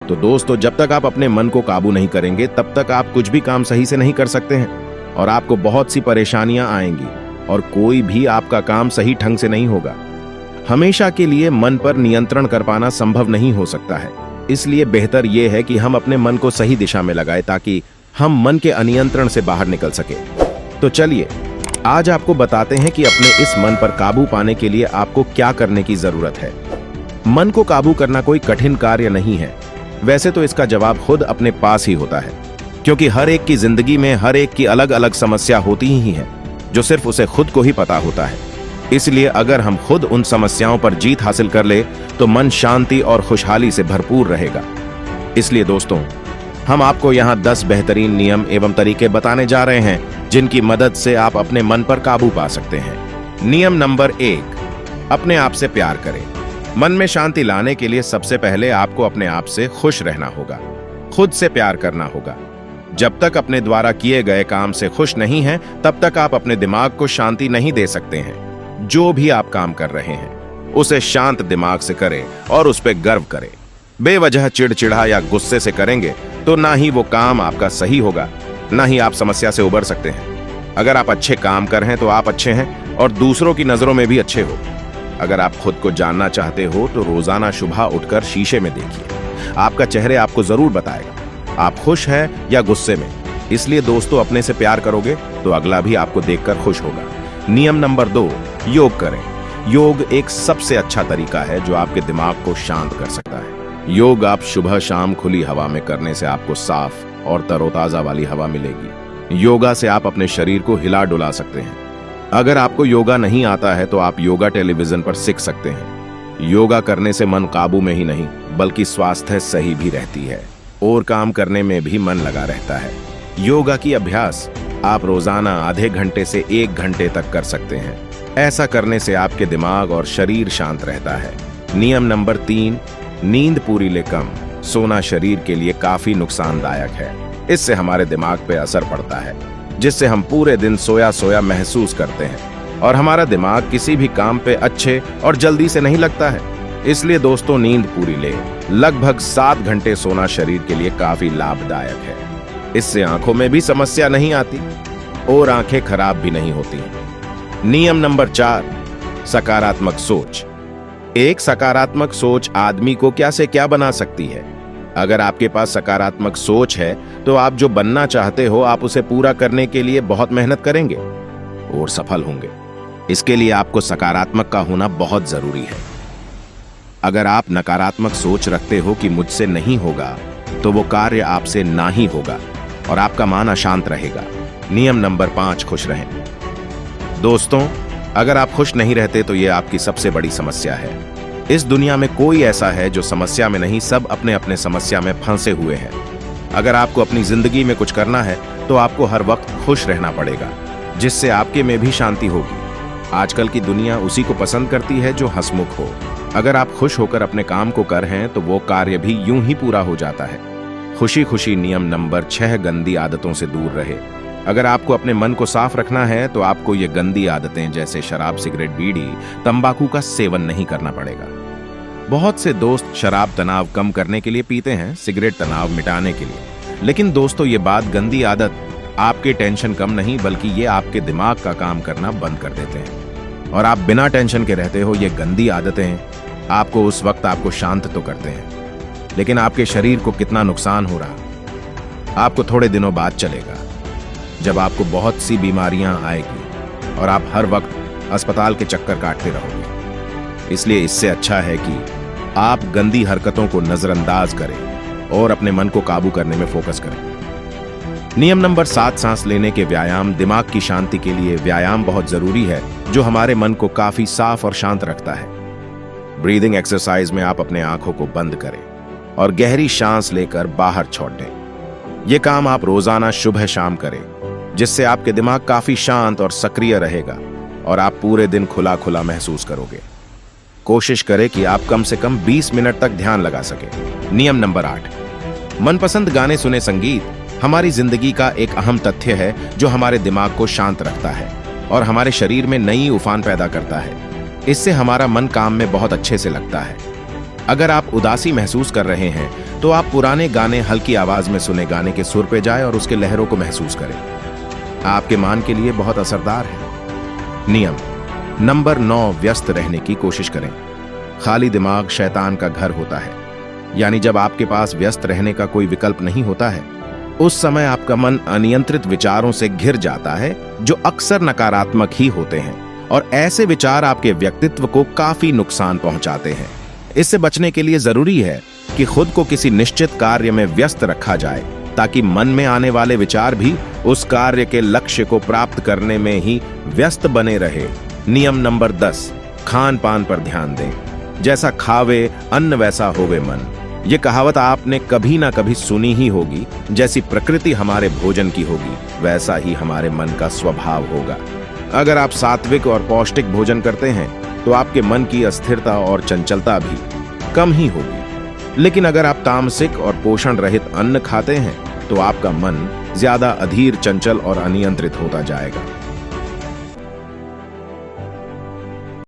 तो दोस्तों, जब तक आप अपने मन को काबू नहीं करेंगे तब तक आप कुछ भी काम सही से नहीं कर सकते हैं और आपको बहुत सी परेशानियां आएंगी और कोई भी आपका काम सही ढंग से नहीं होगा। हमेशा के लिए मन पर नियंत्रण कर पाना संभव नहीं हो सकता है। इसलिए बेहतर यह है कि हम अपने मन को सही दिशा में लगाएं ताकि हम मन के अनियंत्रण से बाहर निकल सके। तो चलिए आज आपको बताते हैं कि अपने इस मन पर काबू पाने के लिए आपको क्या करने की जरूरत है। मन को काबू करना कोई कठिन कार्य नहीं है। वैसे तो इसका जवाब खुद अपने पास ही होता है, क्योंकि हर एक की जिंदगी में हर एक की अलग अलग समस्या होती ही है जो सिर्फ उसे खुद को ही पता होता है। इसलिए अगर हम खुद उन समस्याओं पर जीत हासिल कर ले तो मन शांति और खुशहाली से भरपूर रहेगा। इसलिए दोस्तों, हम आपको यहाँ 10 बेहतरीन नियम एवं तरीके बताने जा रहे हैं जिनकी मदद से आप अपने मन पर काबू पा सकते हैं। नियम नंबर 1, अपने आप से प्यार करें। मन में शांति लाने के लिए सबसे पहले आपको अपने आप से खुश रहना होगा, खुद से प्यार करना होगा। जब तक अपने द्वारा किए गए काम से खुश नहीं हैं, तब तक आप अपने दिमाग को शांति नहीं दे सकते हैं। जो भी आप काम कर रहे हैं उसे शांत दिमाग से करें और उस पर गर्व करें। बेवजह चिड़चिड़ा या गुस्से से करेंगे तो ना ही वो काम आपका सही होगा, ना ही आप समस्या से उबर सकते हैं। अगर आप अच्छे काम कर रहे हैं तो आप अच्छे हैं और दूसरों की नजरों में भी अच्छे हो। अगर आप खुद को जानना चाहते हो तो रोजाना सुबह उठकर शीशे में देखिए। आपका चेहरे आपको जरूर बताएगा आप खुश हैं या गुस्से में। इसलिए दोस्तों, अपने से प्यार करोगे तो अगला भी आपको देखकर खुश होगा। नियम नंबर 2, योग करें। योग एक सबसे अच्छा तरीका है जो आपके दिमाग को शांत कर सकता है। योग आप सुबह शाम खुली हवा में करने से आपको साफ और तरोताजा वाली हवा मिलेगी। योगा से आप अपने शरीर को हिला डुला सकते हैं। अगर आपको योगा नहीं आता है तो आप योगा टेलीविजन पर सीख सकते हैं। योगा करने से मन काबू में ही नहीं बल्कि स्वास्थ्य सही भी रहती है और काम करने में भी मन लगा रहता है। योगा की अभ्यास आप रोजाना आधे घंटे से 1 घंटे तक कर सकते हैं। ऐसा करने से आपके दिमाग और शरीर शांत रहता है। नियम नंबर 3, नींद पूरी ले कम। सोना शरीर के लिए काफी नुकसानदायक है। इससे हमारे दिमाग पे असर पड़ता है, जिससे हम पूरे दिन सोया सोया महसूस करते हैं और हमारा दिमाग किसी भी काम पे अच्छे और जल्दी से नहीं लगता है। इसलिए दोस्तों, नींद पूरी ले। लगभग 7 घंटे सोना शरीर के लिए काफी लाभदायक है। इससे आंखों में भी समस्या नहीं आती और आंखें खराब भी नहीं होती। नियम नंबर 4, सकारात्मक सोच। एक सकारात्मक सोच आदमी को क्या से क्या बना सकती है। अगर आपके पास सकारात्मक सोच है तो आप जो बनना चाहते हो आप उसे पूरा करने के लिए बहुत मेहनत करेंगे और सफल होंगे। इसके लिए आपको सकारात्मक का होना बहुत जरूरी है। अगर आप नकारात्मक सोच रखते हो कि मुझसे नहीं होगा तो वो कार्य आपसे ना ही होगा और आपका मन अशांत रहेगा। नियम नंबर 5, खुश रहें। दोस्तों, अगर आप खुश नहीं रहते तो ये आपकी सबसे बड़ी समस्या है। इस दुनिया में कोई ऐसा है जो समस्या में नहीं, सब अपने अपने समस्या में फंसे हुए हैं। अगर आपको अपनी जिंदगी में कुछ करना है तो आपको हर वक्त खुश रहना पड़ेगा, जिससे आपके में भी शांति होगी। आजकल की दुनिया उसी को पसंद करती है जो हंसमुख हो। अगर आप खुश होकर अपने काम को कर रहे हैं तो वो कार्य भी यूं ही पूरा हो जाता है। खुशी खुशी। नियम नंबर 6, गंदी आदतों से दूर रहे। अगर आपको अपने मन को साफ रखना है तो आपको ये गंदी आदतें जैसे शराब, सिगरेट, बीड़ी, तंबाकू का सेवन नहीं करना पड़ेगा। बहुत से दोस्त शराब तनाव कम करने के लिए पीते हैं, सिगरेट तनाव मिटाने के लिए। लेकिन दोस्तों, ये बात गंदी आदत आपके टेंशन कम नहीं बल्कि ये आपके दिमाग का काम करना बंद कर देते हैं और आप बिना टेंशन के रहते हो। ये गंदी आदतें आपको उस वक्त आपको शांत तो करते हैं, लेकिन आपके शरीर को कितना नुकसान हो रहा आपको थोड़े दिनों बाद चलेगा, जब आपको बहुत सी बीमारियां आएगी और आप हर वक्त अस्पताल के चक्कर काटते रहोगे। इसलिए इससे अच्छा है कि आप गंदी हरकतों को नजरअंदाज करें और अपने मन को काबू करने में फोकस करें। नियम नंबर 7, सांस लेने के व्यायाम। दिमाग की शांति के लिए व्यायाम बहुत जरूरी है जो हमारे मन को काफी साफ और शांत रखता है। ब्रीदिंग एक्सरसाइज में आप अपने आंखों को बंद करें और गहरी सांस लेकर बाहर छोड़ दें। यह काम आप रोजाना सुबह शाम करें, जिससे आपके दिमाग काफी शांत और सक्रिय रहेगा और आप पूरे दिन खुला खुला महसूस करोगे। कोशिश करें कि आप कम से कम 20 मिनट तक ध्यान लगा सकें। नियम नंबर 8, मनपसंद गाने सुने। संगीत हमारी जिंदगी का एक अहम तथ्य है जो हमारे दिमाग को शांत रखता है और हमारे शरीर में नई उफान पैदा करता है। इससे हमारा मन काम में बहुत अच्छे से लगता है। अगर आप उदासी महसूस कर रहे हैं तो आप पुराने गाने हल्की आवाज में सुने गाने के सुर पे जाएं और उसके लहरों को महसूस करें। आपके मान के लिए बहुत असरदार है। नियम नंबर 9, व्यस्त रहने की कोशिश करें। खाली दिमाग शैतान का घर होता है, यानी जब आपके पास व्यस्त रहने का कोई विकल्प नहीं होता है, उस समय आपका मन अनियंत्रित विचारों से घिर जाता है जो अक्सर नकारात्मक ही होते हैं, और ऐसे विचार आपके व्यक्तित्व को काफी नुकसान पहुंचाते हैं। इससे बचने के लिए जरूरी है कि खुद को किसी निश्चित कार्य में व्यस्त रखा जाए, ताकि मन में आने वाले विचार भी उस कार्य के लक्ष्य को प्राप्त करने में ही व्यस्त बने रहे। नियम नंबर 10, खान पान पर ध्यान दें। जैसा खावे अन्न वैसा होवे मन, ये कहावत आपने कभी ना कभी सुनी ही होगी। जैसी प्रकृति हमारे भोजन की होगी, वैसा ही हमारे मन का स्वभाव होगा। अगर आप सात्विक और पौष्टिक भोजन करते हैं तो आपके मन की अस्थिरता और चंचलता भी कम ही होगी। लेकिन अगर आप तामसिक और पोषण रहित अन्न खाते हैं तो आपका मन ज्यादा अधीर, चंचल और अनियंत्रित होता जाएगा।